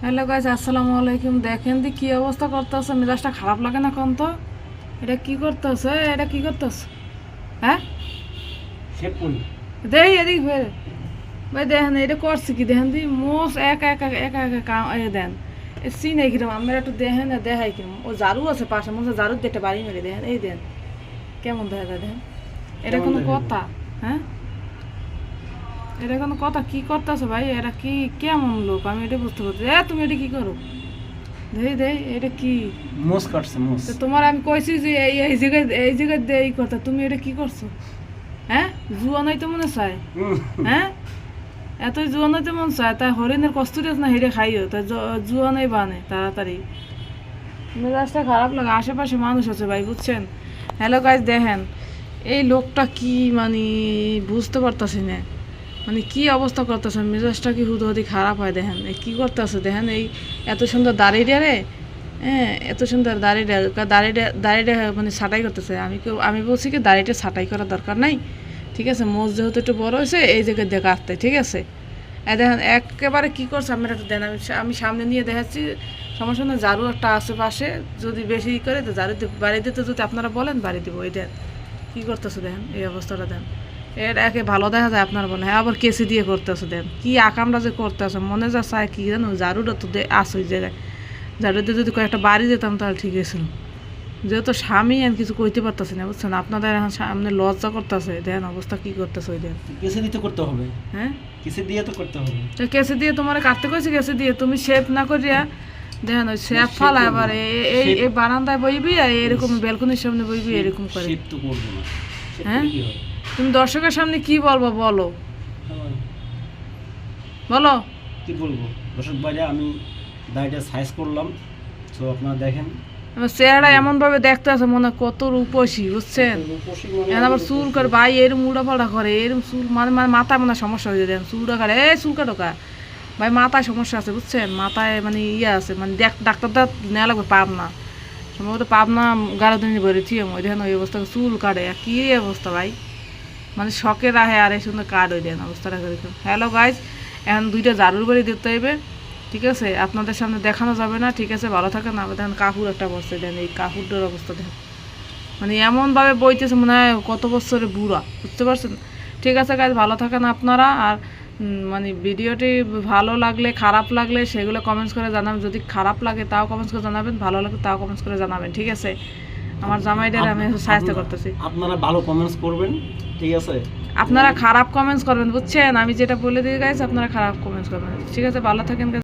Hello guys, আসসালামু আলাইকুম। দেখেন দি কি অবস্থা করতেছে, মেজাজটা খারাপ লাগে না কোন? তো এটা কি করতেছে? এটা কি করতেছে? হ্যাঁ, দেই এদিক ফের ভাই, দেখেন এটা করছে কি? দেখেন দি মোস একা একা একা একা কাম দেন সিন এই কিরম আমরা একটু দেখেন না, দেখাই কিরম। ও ঝাড়ু আছে পাশে, মনে হয় ঝাড়ু দেখতে বাড়ি মেরে দেখেন, এই দেন কেমন দেখা যায়। দেখেন এটা কোনো কথা? হ্যাঁ, এটা কোনো কথা? কি করতেছে ভাই? এটা কি কেমন লোক? আমি এটা বুঝতে পারছি। তুমি এটা কি করো? দেই এটা কি মোস কাটছে মোস। তো তোমার আমি কইছি যে এই জায়গায় দিয়ে এই কথা, তুমি এটা কি করছো? হ্যাঁ, জুয়া নাই তো মনে চায়? হ্যাঁ, এত জুয়া নাই তো মন চায়, তাই হরিণের কস্তুরি আছে না, হেরে খাইও, তাই জুয়া নাই বানে তাড়াতাড়ি। মেজাজটা খারাপ লাগে। আশেপাশে মানুষ আছে ভাই, বুঝছেন? হ্যালো গাইজ, দেখেন এই লোকটা কি মানে বুঝতে পারতাছি না, মানে কি অবস্থা করতেছে, মেজাজটা কি হুদি খারাপ হয়। দেখেন এই কী করতেছে, দেখেন এই এত সুন্দর দাড়িটা রে, হ্যাঁ এত সুন্দর দাড়িটা মানে ছাঁটাই করতেছে। আমি বলছি কি দাড়িটা ছাঁটাই করার দরকার নাই, ঠিক আছে? মোজ যেহেতু একটু বড় হয়েছে, এই জায়গায় দেখা আসতে, ঠিক আছে? দেখেন একেবারে কী করছে, আমি একটা দেন, আমি সামনে নিয়ে দেখাচ্ছি, সমস্যা না। ঝাড়ু একটা আছে পাশে, যদি বেশি করে তো ঝাড়ু বাড়ি দিতে যদি আপনারা বলেন বাড়ি দেবো। এই দেন কী করতেছে, দেখেন এই অবস্থাটা দেন। এর একে ভালো দেখা যায় আপনার বলে, হ্যাঁ আবার কেসি দিয়ে করতেছে। দেন কি আকামটা যে করতেছে, মনে যা চায় কি জানো, ঝাড়ুটা তো আসে ওই জায়গায়। ঝাড়ু দিয়ে যদি কয়েকটা বাড়ি দিতাম তাহলে ঠিক হয়েছিল। যেহেতু স্বামী আর কিছু কইতে পারতেছে না, বুঝছেন? আপনাদের এখন সামনে লজ্জা করতেছে। দেন অবস্থা কি করতেছে ওই দেন। কেসে দিতে করতে হবে। হ্যাঁ, কেসে দিয়ে তো করতে হবে। তো কেসে দিয়ে তোমার কাটতে কইছে, কেসে দিয়ে তুমি শেভ না করিয়া দেখেন ওই শেভ ফালা এবার এই বারান্দায় বইবি আর এরকম ব্যালকনির সামনে বইবি, এরকম করে। শেভ তো করব না। হ্যাঁ, তুমি দর্শকের সামনে কি বলবো বলো, বলো। কি বলবো দর্শক ভাইরা, আমি দাড়িটা সাইজ করলাম, তো আপনারা দেখেন আমার চেহারা এমন ভাবে দেখতে আছে মনে হয় কত রূপসী, বুঝছেন? এখন আবার চুল করে ভাই এরম উড়াপাড়া করে, এরম চুল মানে মানে মাথায় মনে সমস্যা হয়ে যায়। চুলটা কাটে, চুল কাটোকা ভাই, মাথায় সমস্যা আছে, বুঝছেন? মাথায় মানে ইয়ে আছে, মানে ডাক্তারটা নেওয়া লাগবে পাবনা, সম্ভবত পাবনা গাড়ো দিন বেরোচ্ছি আমি। ওই দেখেন ওই অবস্থা, চুল কাটে, কি অবস্থা ভাই, মানে শখের রাহে আর এই সুন্দর কাট ওই দেন অবস্থাটা করে। হ্যালো গাইজ, এখন দুইটা ঝাড়ুর বাড়ি দিতে হইবে, ঠিক আছে? আপনাদের সামনে দেখানো যাবে না, ঠিক আছে? ভালো থাকেন। আবার দেখেন কাপড় একটা বসছে, দেন এই কাপড়টার অবস্থা দেখেন, মানে এমনভাবে বইতেছে মনে হয় কত বছরের বুড়া, বুঝতে পারছেন? ঠিক আছে গাইজ, ভালো থাকেন আপনারা। আর মানে ভিডিওটি ভালো লাগলে খারাপ লাগলে সেগুলো কমেন্টস করে জানাবেন। যদি খারাপ লাগে তাও কমেন্টস করে জানাবেন, ভালো লাগে তাও কমেন্টস করে জানাবেন, ঠিক আছে? আমার জামাইদের আমি সাহায্য করতেছি, আপনারা ভালো কমেন্টস করবেন, ঠিক আছে? আপনারা খারাপ কমেন্টস করবেন, বুঝছেন? আমি যেটা বলে দিয়ে গাইজ আপনারা খারাপ কমেন্টস করবেন, ঠিক আছে? ভালো থাকেন।